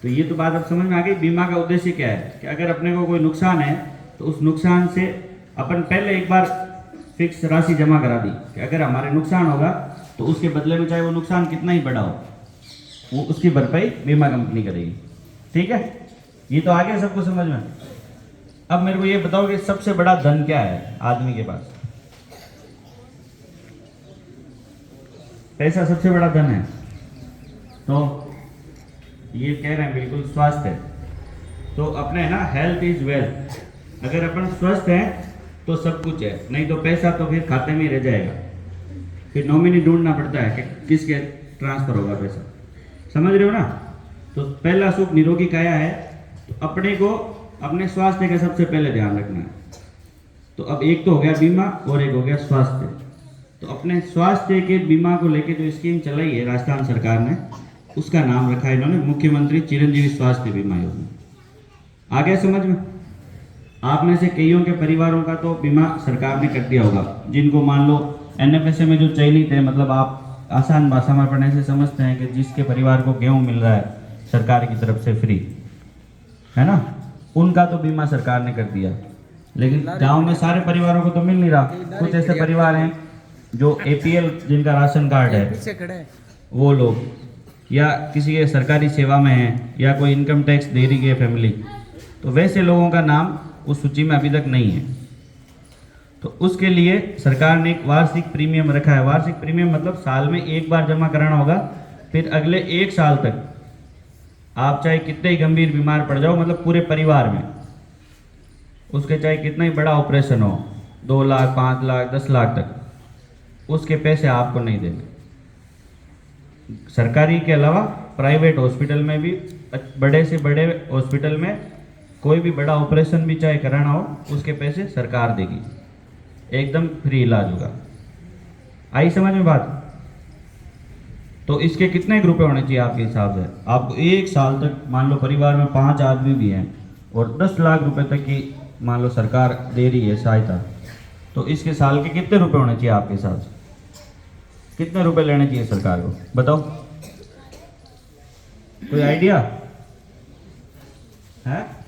तो ये तो बात अब समझ में आ गई। बीमा का उद्देश्य क्या है कि अगर अपने को कोई नुकसान है तो उस नुकसान से अपन पहले एक बार फिक्स राशि जमा करा दी कि अगर हमारे नुकसान होगा तो उसके बदले में चाहे वो नुकसान कितना ही बड़ा हो, वो उसकी भरपाई बीमा कंपनी करेगी। ठीक है, ये तो आ गया सबको समझ में। अब मेरे को ये बताओ कि सबसे बड़ा धन क्या है आदमी के पास? पैसा सबसे बड़ा धन है। तो ये कह रहे हैं बिल्कुल स्वास्थ्य है। तो अपने है ना, हेल्थ इज वेल्थ। अगर अपन स्वस्थ हैं तो सब कुछ है, नहीं तो पैसा तो फिर खाते में ही रह जाएगा। फिर नॉमिनी ढूंढना पड़ता है कि किसके ट्रांसफर होगा पैसा। समझ रहे हो ना? तो पहला सुख निरोगी काया है। तो अपने को अपने स्वास्थ्य का सबसे पहले ध्यान रखना है। तो अब एक तो हो गया बीमा और एक हो गया स्वास्थ्य। तो अपने स्वास्थ्य के बीमा को लेके जो स्कीम चलाई है राजस्थान सरकार ने, उसका नाम रखा है इन्होंने मुख्यमंत्री चिरंजीवी स्वास्थ्य बीमा योजना। आ गया समझ में? आप में से कईयों के परिवारों का तो बीमा सरकार ने कर दिया होगा, जिनको मान लो एनएफएसए में जो चयनित है, मतलब आप आसान भाषा में पढ़ने से समझते हैं कि जिसके परिवार को गेहूं मिल रहा है सरकार की तरफ से फ्री, है ना, उनका तो बीमा सरकार ने कर दिया। लेकिन गांव में सारे परिवारों को तो मिल नहीं रहा। कुछ ऐसे परिवार हैं जो एपीएल जिनका राशन कार्ड है वो लोग, या किसी के सरकारी सेवा में हैं, या कोई इनकम टैक्स दे रही है फैमिली, तो वैसे लोगों का नाम उस सूची में अभी तक नहीं है। तो उसके लिए सरकार ने एक वार्षिक प्रीमियम रखा है। वार्षिक प्रीमियम मतलब साल में एक बार जमा कराना होगा, फिर अगले 1 साल तक आप चाहे कितने ही गंभीर बीमार पड़ जाओ, मतलब पूरे परिवार में, उसके चाहे कितना ही बड़ा ऑपरेशन हो, 2 लाख 5 लाख 10 लाख तक, उसके पैसे आपको नहीं देने। सरकारी के अलावा प्राइवेट हॉस्पिटल में भी, बड़े से बड़े हॉस्पिटल में कोई भी बड़ा ऑपरेशन भी चाहे कराना हो, उसके पैसे सरकार देगी, एकदम फ्री इलाज होगा। आई समझ में बात? तो इसके कितने रुपए होने चाहिए आपके हिसाब से? आपको 1 साल तक, मान लो परिवार में 5 आदमी भी हैं और 10 लाख रुपए तक की मान लो सरकार दे रही है सहायता, तो इसके साल के कितने रुपए होने चाहिए आपके हिसाब से? कितने रुपए लेने चाहिए सरकार को, बताओ? कोई आइडिया है?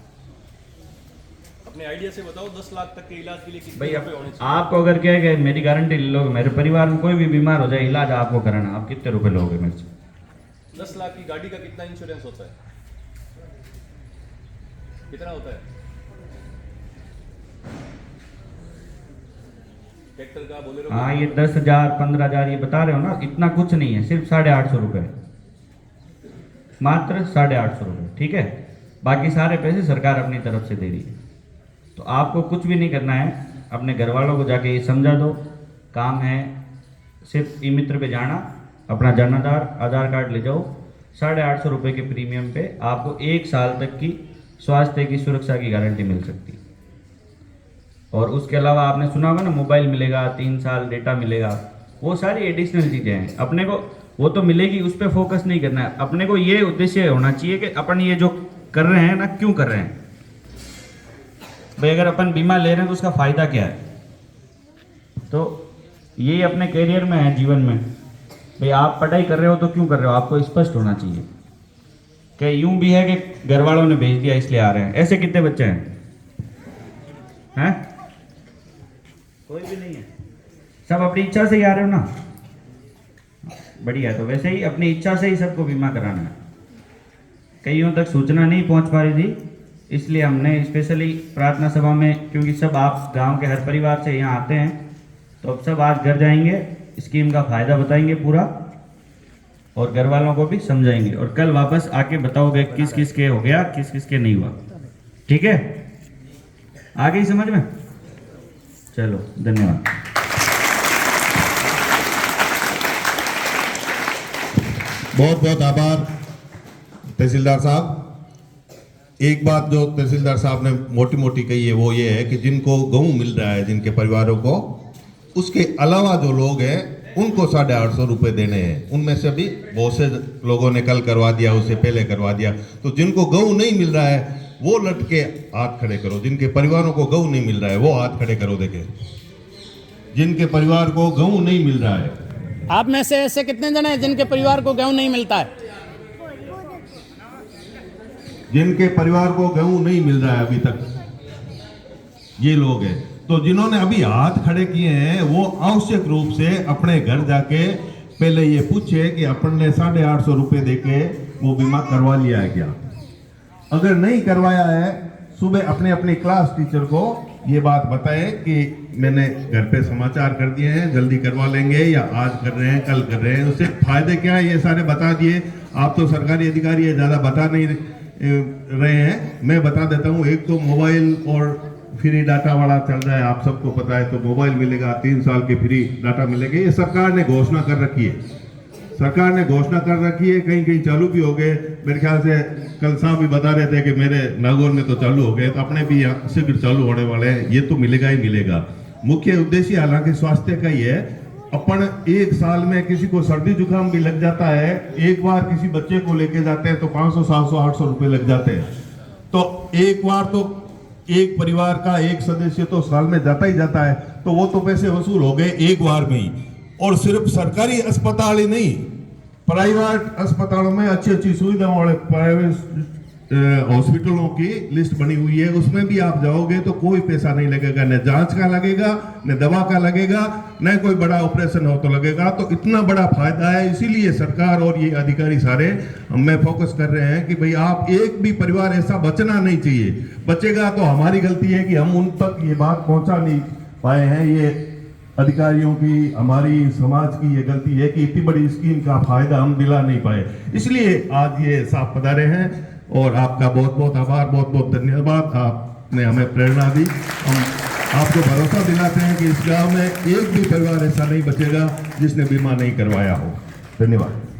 अपने आइडिया से बताओ, 10 लाख तक के इलाज के लिए कितने भाई रुपए होने चाहिए? आपको अगर क्या है कि मेरी गारंटी ले लोगे, मेरे परिवार में कोई भी बीमार हो जाए, इलाज आपको कराना, आप कितने रुपए लोगे मेरे से? 10 लाख की गाड़ी का कितना इंश्योरेंस होता है? कितना होता है? ट्रैक्टर का, बोलेरो का? हाँ, ये 10,000 15,000 ये बता रहे हो ना, इतना कुछ नहीं है, सिर्फ 850 रुपये, मात्र 850 रुपये। ठीक है, बाकी सारे पैसे सरकार अपनी तरफ से दे रही है। तो आपको कुछ भी नहीं करना है, अपने घर वालों को जाके ये समझा दो, काम है सिर्फ ई मित्र पे जाना, अपना जनाधार आधार कार्ड ले जाओ, 850 रुपये के प्रीमियम पे आपको 1 साल तक की स्वास्थ्य की सुरक्षा की गारंटी मिल सकती है। और उसके अलावा आपने सुना होगा ना, मोबाइल मिलेगा, 3 साल डेटा मिलेगा, वो सारी एडिशनल चीज़ें हैं। अपने को वो तो मिलेगी, उस पर फोकस नहीं करना है। अपने को ये उद्देश्य होना चाहिए कि अपन ये जो कर रहे हैं ना, क्यों कर रहे हैं भाई? अगर अपन बीमा ले रहे हैं तो उसका फ़ायदा क्या है? तो ये अपने करियर में है, जीवन में भाई, आप पढ़ाई कर रहे हो तो क्यों कर रहे हो, आपको स्पष्ट होना चाहिए। कि यूं भी है कि घर वालों ने भेज दिया इसलिए आ रहे हैं, ऐसे कितने बच्चे हैं? कोई भी नहीं है, सब अपनी इच्छा से ही आ रहे हो ना, बढ़िया। तो वैसे ही अपनी इच्छा से ही सबको बीमा कराना है। कईयों तक सूचना नहीं पहुंच पा रही थी, इसलिए हमने स्पेशली प्रार्थना सभा में, क्योंकि सब आप गांव के हर परिवार से यहाँ आते हैं, तो अब सब आज घर जाएंगे, स्कीम का फ़ायदा बताएंगे पूरा, और घर वालों को भी समझाएंगे, और कल वापस आके बताओगे किस किस के हो गया, किस किस के नहीं हुआ। ठीक है, आ गई समझ में? चलो, धन्यवाद। बहुत बहुत आभार तहसीलदार साहब। एक बात जो तहसीलदार साहब ने मोटी मोटी कही है वो ये है कि जिनको गेहूं मिल रहा है, जिनके परिवारों को, उसके अलावा जो लोग हैं उनको 850 रुपये देने हैं। उनमें से भी बहुत से लोगों ने कल करवा दिया, उससे पहले करवा दिया। तो जिनको गेहूं नहीं मिल रहा है वो लटके हाथ खड़े करो, जिनके परिवारों को गेहूं नहीं मिल रहा है वो हाथ खड़े करो। देखें, जिनके परिवार को गेहूं नहीं मिल रहा है। आप में से ऐसे कितने जने हैं जिनके परिवार को गेहूं नहीं मिलता है? जिनके परिवार को गेहूं नहीं मिल रहा है अभी तक, ये लोग हैं। तो जिन्होंने अभी हाथ खड़े किए हैं वो आवश्यक रूप से अपने घर जाके पहले ये पूछे कि अपन ने 850 रुपये देके वो बीमा करवा लिया है क्या। अगर नहीं करवाया है, सुबह अपने अपनी क्लास टीचर को ये बात बताएं कि मैंने घर पे समाचार कर दिए हैं, जल्दी करवा लेंगे, या आज कर रहे हैं, कल कर रहे हैं। उससे फायदे क्या है ये सारे बता दिए। आप तो सरकारी अधिकारी है, ज़्यादा बता नहीं रहे हैं, मैं बता देता हूँ। एक तो मोबाइल और फ्री डाटा वाला चल रहा है, आप सबको पता है। तो मोबाइल मिलेगा, 3 साल के फ्री डाटा मिलेगा, ये सरकार ने घोषणा कर रखी है। सरकार ने घोषणा कर रखी है, कहीं कहीं चालू भी हो गए। मेरे ख्याल से कल साहब भी बता रहे थे कि मेरे नागौर में तो चालू हो गए, तो अपने भी यहाँ शीघ्र चालू होने वाले हैं। ये तो मिलेगा ही मिलेगा। मुख्य उद्देश्य हालांकि स्वास्थ्य का ही है। अपन 1 साल में किसी को सर्दी जुकाम भी लग जाता है, एक बार किसी बच्चे को लेके जाते हैं तो 500, 700, 800 रुपये लग जाते हैं। तो एक बार तो एक परिवार का एक सदस्य तो साल में जाता ही जाता है, तो वो तो पैसे वसूल हो गए एक बार में ही। और सिर्फ सरकारी अस्पताल ही नहीं, प्राइवेट अस्पतालों में अच्छी अच्छी सुविधाओं वाले प्राइवेट हॉस्पिटलों की लिस्ट बनी हुई है। उसमें भी आप जाओगे तो कोई पैसा नहीं लगेगा, न जांच का लगेगा, न दवा का लगेगा, न कोई बड़ा ऑपरेशन हो तो लगेगा। तो इतना बड़ा फायदा है, इसीलिए सरकार और ये अधिकारी सारे हमें फोकस कर रहे हैं कि भाई आप एक भी परिवार ऐसा बचना नहीं चाहिए। बचेगा तो हमारी गलती है कि हम उन तक ये बात पहुंचा नहीं पाए हैं। ये अधिकारियों की, हमारी समाज की ये गलती है कि इतनी बड़ी स्कीम का फायदा हम दिला नहीं पाए। इसलिए आज ये साहब पधारे हैं और आपका बहुत बहुत आभार, बहुत बहुत धन्यवाद। आपने हमें प्रेरणा दी। हम आपको भरोसा दिलाते हैं कि इस गांव में एक भी परिवार ऐसा नहीं बचेगा जिसने बीमा नहीं करवाया हो। धन्यवाद।